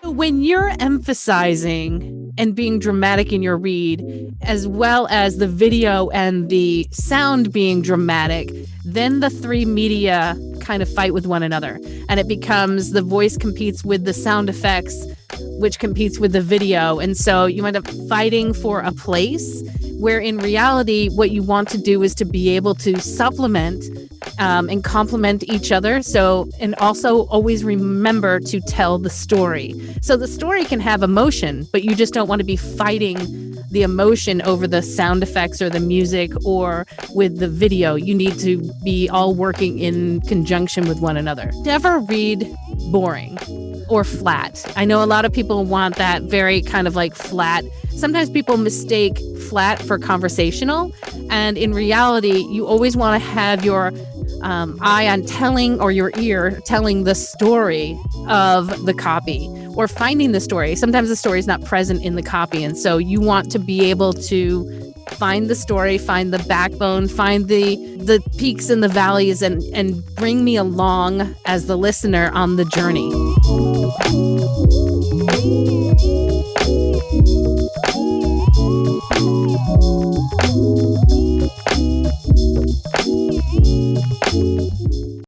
When you're emphasizing and being dramatic in your read, as well as the video and the sound being dramatic, then the three media kind of fight with one another. And it becomes the voice competes with the sound effects, which competes with the video. And so you end up fighting for a place where in reality, what you want to do is to be able to supplement and complement each other. So, and also always remember to tell the story. So the story can have emotion, but you just don't want to be fighting the emotion over the sound effects or the music or with the video. You need to be all working in conjunction with one another. Never read boring or flat. I know a lot of people want that very kind of like flat. Sometimes people mistake flat for conversational. And in reality, you always want to have your eye on telling, or your ear telling the story of the copy or finding the story. Sometimes the story is not present in the copy. And so you want to be able to find the story, find the backbone, find the peaks and the valleys, and bring me along as the listener on the journey.